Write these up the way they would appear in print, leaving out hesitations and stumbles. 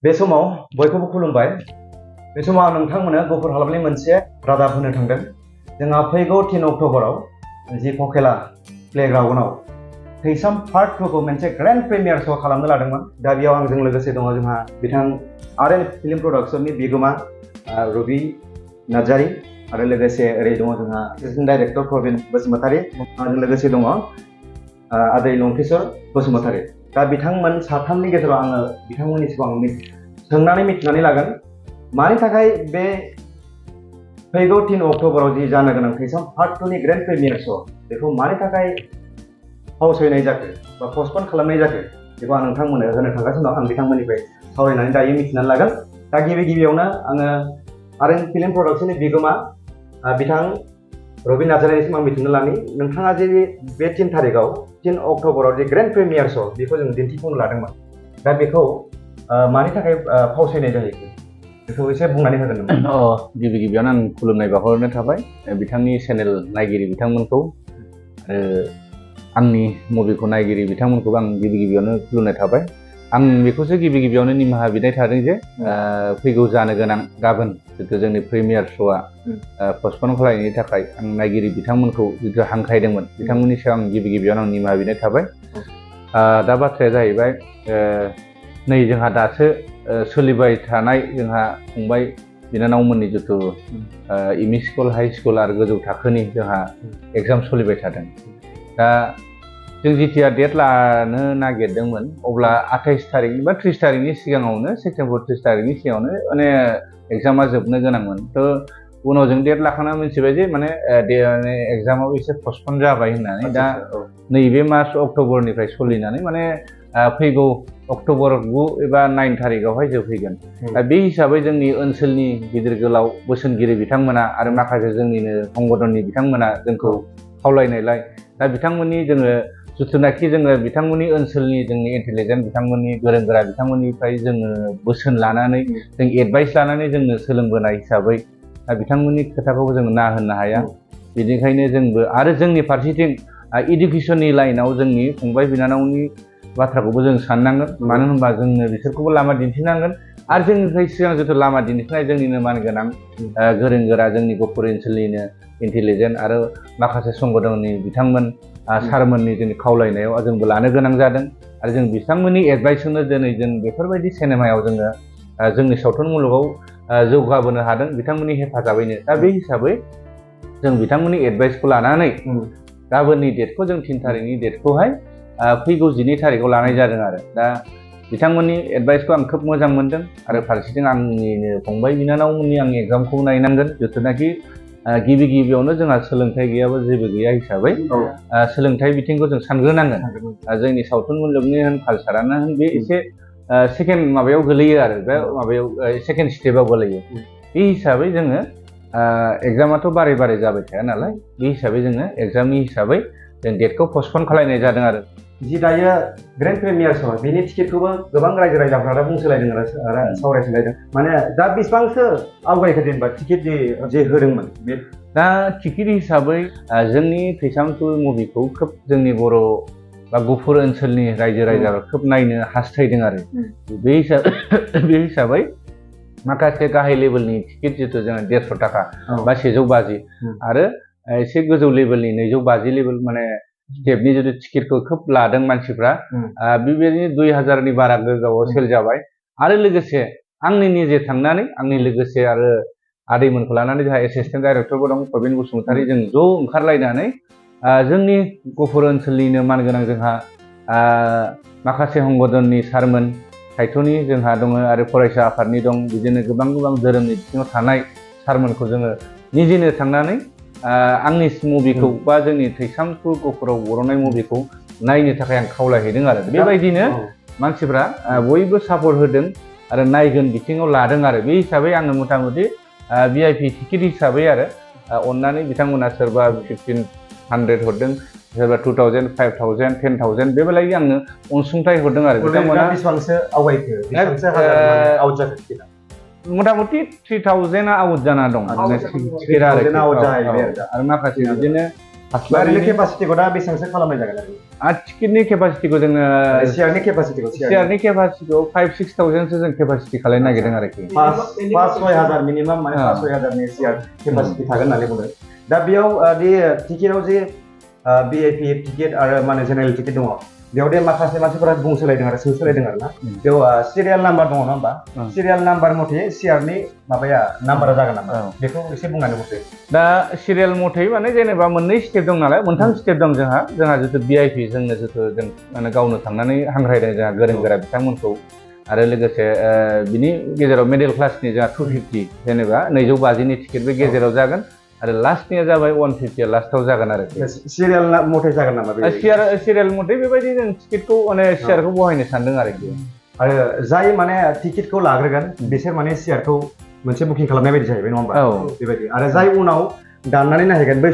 बे समाव बयखौबो खुलुमबाय। बे समाव नोंथांमोननो गहपुर हालामनि मोनसे रादाब होनो थांदों। जोंहा फैगौ 3 अक्ट'बराव जि पखेला प्लेग्राउन्डआव थैसाम पार्ट 2 खौ मोनसे ग्रेन्ड प्रिमियार श' खालामनो लादोंमोन। दा बेयाव आंजों लोगोसे दङ जोंहा बिथां आरएल फिल्म प्रडाक्शननि बिगुमा रबि नार्जारी आरो लोगोसे ओरै दङ जोंहा एसिस्टेन्ट डाइरेक्टर प्रबिन बसुमतारी आरो लोगोसे दङ आदै लंकेश्वर बसुमतारी। दा बिथांमोन साथामनि गेजेराव आङो बिथांमोननि सिगाङाव सोंनानै मिथिनानै लागोन मानि थाखाय बे फैगौ 3 अक्ट'बराव जि जानो गोनां थैसाम पार्ट 2 नि ग्रेन्ड प्रिमियार श' बेखौ मानि थाखाय फावसयनाय जाखो बा पस्टपन खालामनाय जाखो बेखौ आं नोंथांमोननो होनो थांगासिनो दं। आं बिथांमोननिफ्राय सावरायनानै दायो मिथिनानै लागोन। दा गिबियावनो आङो आरएन फिल्म प्रडाक्शननि बिगुमा बिथां रबि नार्जारीनिसिम आं मिथिनो लानि नोंथाङा जे बे 3 तारिखआव 3 अक्ट'बराव जे ग्रेन्ड प्रिमियार श' बेखौ जों दिन्थिफुंनो लादोंमोन। दा बेखौ मानि थाखाय फावसयनाय जाहैखो बेखौ एसे बुंनानै होगोन नामा? गिबियावनो आं खुलुमनाय बावहरनाय थाबाय बिथांनि चेनेल नायगिरि बिथांमोनखौ आरो आंनि मुभिखौ नायगिरि बिथांमोनखौबो आं गिबियावनो खुलुमनाय थाबाय। आं बेखौसो गिबियावनो निमाहा बिनाय थादों जे फैगौ जानो गोनां गाबोन जितु जोंनि प्रिमियार श'आ पस्टपन खालामनायनि थाखाय आं नायगिरि बिथांमोनखौ जितु हांख्रायदोंमोन बिथांमोननि सायाव आं गिबियावनो आं निमाहा बिनाय थाबाय। दा बाथ्राया जाहैबाय नै जोंहा दासो सोलिबाय थानाय जोंहा फंबाय बिनानावमोननि जितु एमइ स्कुल हाइ स्कुल आरो गोजौ थाखोनि जोंहा एग्जाम सोलिबाय थादों। दा जों जिथिया डेट लानो नागिरदोंमोन अब्ला 28 तारिख बा 30 तारिखनि सिगाङावनो सेप्तेम्बर 30 तारिखनि सिगाङावनो माने एग्जामा जोबनो गोनांमोन। थ' उनाव जों डेट लाखाना मिथिबाय जे माने एग्जामाव एसे पस्टपन जाबाय होननानै। दा नैबे मास अक्ट'बरनिफ्राय सोलिनानै माने फैगौ अक्ट'बर 9 एबा 9 तारिखआवहाय जोबहैगोन। दा बे हिसाबै जोंनि ओनसोलनि गिदिर गोलाव बोसोनगिरि बिथांमोना आरो माखासे जोंनिनो संगठननि बिथांमोना जोंखौ खावलायनायलाय दा बिथांमोननि जोङो जिथुनाखि जोङो बिथांमोननि ओनसोलनि जोंनि इन्टेलिजेन्ट बिथांमोननि गोरों गोरा बिथांमोननिफ्राय जोङो बोसोन लानानै जों एडभाइस लानानै जोंनो सोलोंबोनाय हिसाबै बिथांमोननि खोथाखौबो जों ना होननो हाया। बेनिखायनो जोंबो आरो जोंनि फारसेथिं इडुकेसननि लाइनाव जोंनि फंबाय बिनानावनि बाथ्राखौबो जों साननांगोन। मानो होनबा जोंनो बिसोरखौबो लामा दिन्थिनांगोन आरो जोंनिफ्राय सिगां जिथु लामा दिन्थिनाय जोंनिनो मानगोनां गोरों गोरा जोंनि गहपुर ओनसोलनिनो इन्टेलिजेन्ट आरो माखासे संगठननि बिथांमोन सारमोननि जोंनि खावलायनायाव जोंबो लानो गोनां जादों आरो जों बिथांमोननि एडभाइसजोंनो दिनै जों बेफोरबायदि सिनेमायाव जोङो जोंनि सावथुन मुलुगाव जौगाबोनो हादों बिथांमोननि हेफाजाबैनो। दा बे हिसाबै जों बिथांमोननि एडभाइसखौ लानानै गाबोननि डेटखौ जों 3 तारिखनि डेटखौहाय फैगौ 12 तारिखआव लानाय जादों आरो। दा बिथांमोननि एडभाइसखौ आं खोब मोजां मोनदों आरो फारसेथिं आंनिनो फंबाय बिनानावमोननि आं एग्जामखौ नायनांगोन जिथुनाखि गिबियावनो जोंहा सोलोंथाइ गैयाबा जेबो गैया हिसाबै सोलोंथाइ बिथिंखौ जों सानग्रोनांगोन। जोंनि सावथुन मुलुगनि होन कालसारानो होन बे एसे सेकेन्ड माबायाव गोलैयो आरो बे माबायाव सेकेन्ड स्टेपाव गोलैयो। बे हिसाबै जोङो एग्जामाथ' बारे जाबाय थाया नालाय बे हिसाबै जोङो एग्जामनि हिसाबै जों डेटखौ पस्टपन खालामनाय जादों आरो। जि दायो ग्रेन्ड प्रिमियार श' बेनि टिकेटखौबो गोबां रायजो राजाफ्रा बुंसोलायदों आरो सावरायसोलायदों। माने दा बेसेबांसो आवगायखो जेनेबा टिकेट जे होदोंमोन बे? दा टिकेट हिसाबै जोंनि थैसाम 2 मुभिखौ खोब जोंनि बर' बा गहपुर ओनसोलनि रायजो राजाफ्रा खोब नायनो हास्थायदों आरो। बे हिसाबै माखासे गाहाय लेभेलनि टिकेट जितु जोङो 150 थाखा बा 150 आरो एसे गोजौ लेभेलनि 250 लेभेल माने स्टेपनि जितु टिकेटखौ खोब लादों मानसिफ्रा। बेबायदिनो 2000नि बारा गोजावआव सेल जाबाय आरो लोगोसे आंनि निजे थांनानै आंनि लोगोसे आरो आदैमोनखौ लानानै जोंहा एसिस्टेन्ट डाइरेक्टरबो दं प्रबिन बसुमतारी जों ज' ओंखारलायनानै जोंनि गहपुर ओनसोलनिनो मानगोनां जोंहा माखासे संगठननि सारमोन साहित्यनि जोंहा दङ आरो फरायसा आफादनि दं बिदिनो गोबां धोरोमनि बिथिङाव थानाय सारमोनखौ जोङो निजेनो थांनानै आंनि मुभिखौ बा जोंनि थैसाम 2 गहपुराव बर'नाय मुभिखौ नायनो थाखाय आं खावलायहैदों आरो। बेबायदिनो मानसिफ्रा बयबो सापर्ट होदों आरो नायगोन बिथिङाव लादों आरो। बे हिसाबै आङो मथा मथि VIP टिकेट हिसाबै आरो अननानै बिथांमोना सोरबा 1500 हरदों सोरबा 2000 5000 10000 बेबायदि आंनो अनसुंथाइ हरदों आरो। बिथांमोना बेसेबांसो आवगायखो बेसेबांसो हाजार आउट जाखो टिकेटआ? मथा मथि 3000 आउट जाना दं टिकेटआ आरो माखासे बिदिनो ओरैनो केपासिटिखौ दा बेसेबांसो खालामनाय जागोन आरो टिकेटनि केपासिटिखौ जोङो सियारनि केपासिटिखौ सियारनि केपासिटिखौ 5-6,000सो जों केपासिटि खालामनो नागिरदों आरोखि 5-6,000 मिनिमाम माने 5-6,000नि सियार केपासिटि थागोन होननानै बुंदों दा बेयाव दि टिकेटआव जे भिआइपि टिकेट आरो माने जेनेरेल टिकेट दङ बेयाव दे माखासे मानसिफोरा बुंसोलायदों आरो सोंसोलायदों आरो ना बेयाव सिरियाल नाम्बार दङ नङा होमबा सिरियाल नाम्बार मथे सियारनि माबाया नाम्बारा जागोन नामा बेखौ एसे बुंनानै हरदो दा सिरियाल मथे माने जेनेबा मोननै स्टेप दं नालाय मोनथाम स्टेप दं जोंहा जितु भिआइपि जोंनो जितु जों माने गावनो थांनानै हांख्रायदों जोंहा गोरों गोरा बिथांमोनखौ आरो लोगोसे बिनि गेजेराव मिडल क्लासनि जोंहा 250 जेनेबा 250नि टिकेट बे गेजेराव जागोन आरो लास्टनिया जाबाय 150 लास्टआव जागोन आरो सिरियाल मथे जागोन नामा सिरियाल मथे बेबायदि जों टिकेटखौ माने सियारखौ बहायनो सानदों आरोखि आरो जाय माने टिकेटखौ लाग्रोगोन बिसोर माने सियारखौ मोनसे बुकिं खालामनाय बायदि जाहैबाय नङा होमबा बेबायदि आरो जाय उनाव दाननानै नायहैगोन बै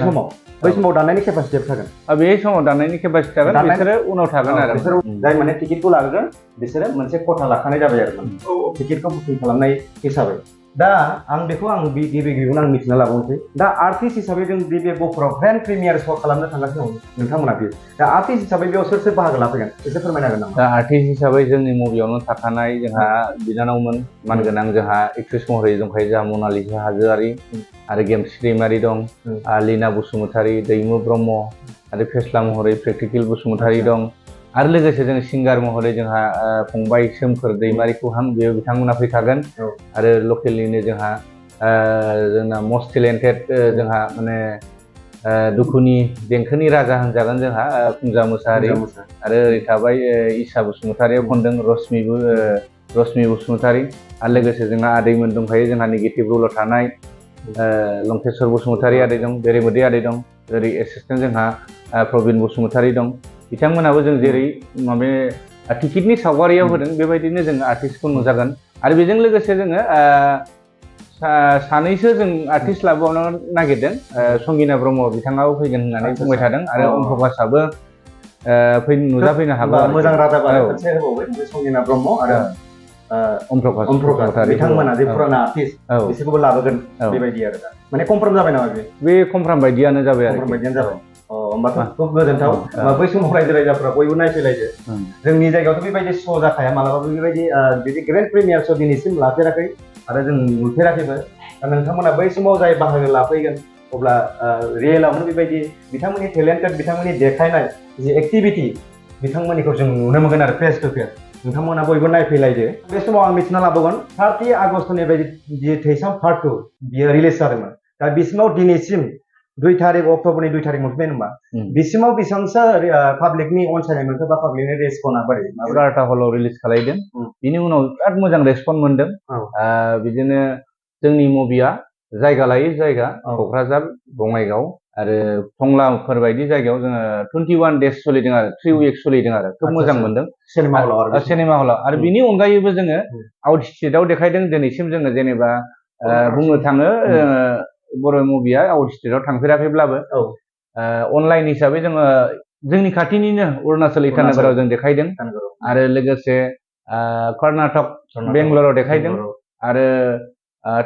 समाव दाननायनि केपासिटिया थागोन बे समाव दाननायनि केपासिटि थागोन बिसोरो उनाव थागोन आरो बिसोर जाय माने टिकेटखौ लाग्रोगोन बिसोरो मोनसे खथा लाखानाय जाबाय आरो टिकेटखौ बुकिं खालामनाय हिसाबै दा आं बेखौ गिबियावनो आं मिथिना लाबावनोसै दा आर्टिस्ट हिसाबै जों बे गहपुराव ग्रेन्ड प्रिमियार श' खालामनो थांगासिनो दं नोंथांमोना बे दा आर्टिस्ट हिसाबै बेयाव सोर बाहागो लाफैगोन एसे फोरमायनो हागोन नामा दा आर्टिस्ट हिसाबै जोंनि मुभियावनो थाखानाय जोंहा बिनानावमोन मानगोनां जोंहा एक्ट्रेस महरै दंखायो जोंहा मनालिसा हाज'वारी आरो गेमस्रि दैमारि दं लीना बसुमतारी दैमु ब्रह्म आरो फेस्ला महरै प्रेक्टिकेल बसुमतारी दं आरो लोगोसे जों सिंगार महरै जोंहा फंबाय सोमखोर दैमारिखौ बेयाव बिथांमोना फैखागोन आरो लकेलनिनो जोंना मस्ट टेलेन्टेड जोंहा माने दुखुनि देंखोनि राजा होनजागोन जोंहा फुंजा मोसाहारि आरो ओरै थाबाय ईशा बसुमतारीया खनदों रश्मि बसुमतारी आरो लोगोसे जोंहा आदैमोन दंखायो जोंहा नेगेटिभ रलाव थानाय लंकेश्वर बसुमतारी आदै दं बेरेमोदै आदै दं ओरै एसिस्टेन्ट जोंहा प्रबिन बसुमतारी दं बिथांमोनाबो जों जेरै माबे टिकेटनि सावगारियाव होदों बेबायदिनो जों आर्टिस्टखौ नुजागोन आरो बेजों लोगोसे जोङो सानैसो जों आर्टिस्ट लाबावनो नागिरदों संगिना ब्रह्म बिथाङाबो फैगोन होननानै बुंबाय थादों आरो प्रकाशआबो नुजाफैनो हागौ मोजां रादाब आरो मोनसे होबावबाय संगिना ब्रह्म आरो प्रकाश बिथांमोना जे पुराना आर्टिस्ट बिसोरखौबो लाबोगोन बेबायदि आरो माने कनफार्म जाबाय नामा बे कनफार्म बायदियानो जाबाय आरो होमबाथ' खुब गोजोनथाव बै समाव रायजो राजाफ्रा बयबो नायफैलायदो जोंनि जायगायावथ' बेबायदि श' जाखाया मालाबाबो बेबायदि बिदि ग्रेन्ड प्रिमियार श' दिनैसिम लाफेराखै आरो जों नुफेराखैबो दा नोंथांमोना बै समाव जाय बाहागो लाफैगोन अब्ला रियेलावनो बेबायदि बिथांमोननि टेलेन्टेड बिथांमोननि देखायनाय जि एक्टिभिटि बिथांमोननिखौ जों नुनो मोनगोन आरो फेस टु फेस नोंथांमोना बयबो नायफैलायदो बे समाव आं मिथिना लाबावगोन 30 आगस्टनिफ्राय जि थैसाम पार्ट 2 बियो रिलिज जादोंमोन दा बिसिमाव दिनैसिम 2 तारिख अक्ट'बरनि 2 तारिख मोनफैबाय होनबा बिसिमाव बेसेबांसो पाब्लिकनि अनसायनाय मोनखो बा पाब्लिकनि रेसपन्सआ बोरै 11टा हलाव रिलिज खालायदों बिनि उनाव बिराद मोजां रेसपन्स मोनदों बिदिनो जोंनि मुभिया जायगा लायै जायगा क'क्राझार बङाइगाव आरो टंलाफोर बायदि जायगायाव जोङो 21 डेज सोलिदों आरो 3 उइक्स सोलिदों आरो खोब मोजां मोनदों सिनेमा हलाव आरो बिनि अनगायैबो जोङो आउट स्टेटआव देखायदों दिनैसिम जोङो जेनेबा बुंनो थाङो बर' मुभिया आउट स्टेटआव थांफेराखैब्लाबो अनलाइन हिसाबै जोङो जोंनि खाथिनिनो अरुणाचल इटानगराव जों देखायदों आरो लोगोसे कर्नाटक बेंगलराव देखायदों आरो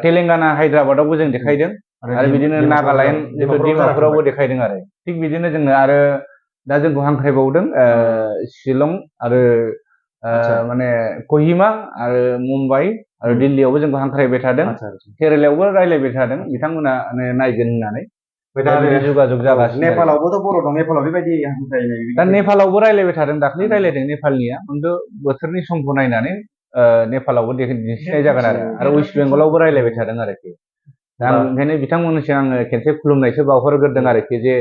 तेलेंगाना हायद्राबादावबो जों देखायदों आरो बिदिनो नागालेण्ड डिमापुरावबो देखायदों आरो थिग बिदिनो जोङो आरो दा जोंखौ हांख्रायबावदों शिलं आरो माने कहिमा आरो मुम्बाइ आरो दिल्लीयावबो जोंखौ हांख्रायबाय थादों केरेलायावबो रायलायबाय थादों बिथांमोना नायगोन होननानै जगाजग जागासिनो नेपालावबोथ' बर' दं नेपालाव बेबायदि हांख्रायनाय दा नेपालावबो रायलायबाय थादों दाख्लै रायलायदों नेपालनिया खिन्थु बोथोरनि समखौ नायनानै नेपालावबो दिन्थिनाय जागोन आरो वेस्ट बेंगलावबो रायलायबाय थादों आरोखि दा ओंखायनो बिथांमोननिसिम आङो खेनसे खुलुमनायसो बावहरग्रोदों आरोखि जे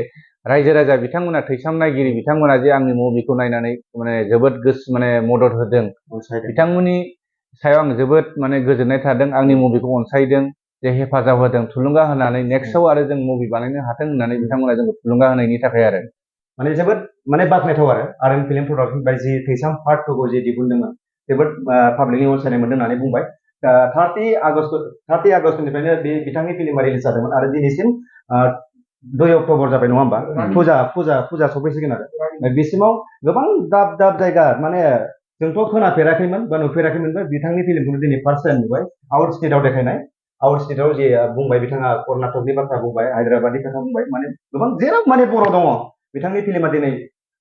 रायजो राजा बिथांमोना थैसाम नायगिरि बिथांमोना जे आंनि मुभिखौ नायनानै माने जोबोद गोसो माने मदद होदों बिथांमोननि सायाव आं जोबोद माने गोजोननाय थादों आंनि मुभिखौ अनसायदों जे हेफाजाब होदों थुलुंगा होनानै नेक्स्टआव आरो जों मुभि बानायनो हाथों होननानै बिथांमोना जोंखौ थुलुंगा होनायनि थाखाय आरो माने जोबोद माने बाख्नायथाव आरो फिल्म प्रडाक्सन बाय जि थैसाम पार्ट 2 खौ जे दिहुनदोंमोन जोबोद पाब्लिकनि अनसायनाय मोनदों होननानै बुंबाय 30 आगस्टनिफ्रायनो बे बिथांनि फिल्मा रिलिज जादोंमोन आरो दिनैसिम 2 अक्ट'बर जाबाय नङा होमबा फुजा सफैसिगोन आरो बिसिमाव गोबां दाब जायगा माने जोंथ' खोनाफेराखैमोन बा नुफेराखैमोन बिथांनि फिल्मखौनो दिनै फार्स्ट टाइम नुबाय आउट स्टेटआव देखायनाय आउट स्टेटआव जे बुंबाय बिथाङा कर्नाटकनि बाथ्रा बुंबाय हायद्राबादनि खोथा बुंबाय माने गोबां जेराव माने बर' दङ बिथांनि फिल्मा दिनै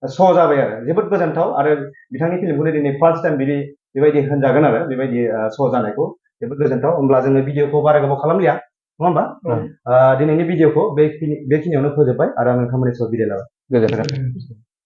श' जाबाय आरो जोबोद गोजोनथाव आरो बिथांनि फिल्मखौनो दिनै फार्स्ट टाइम बेबायदि होनजागोन आरो बेबायदि श' जानायखौ जोबोद गोजोनथाव होमब्ला जोङो भिडिअखौ बारा गोबाव खालामलिया नङा होमबा दिनैनि भिडिअखौ बेखिनियावनो फोजोबबाय आरो आं नोंथांमोननि सायाव बिदाय लाबाय गोजोनथों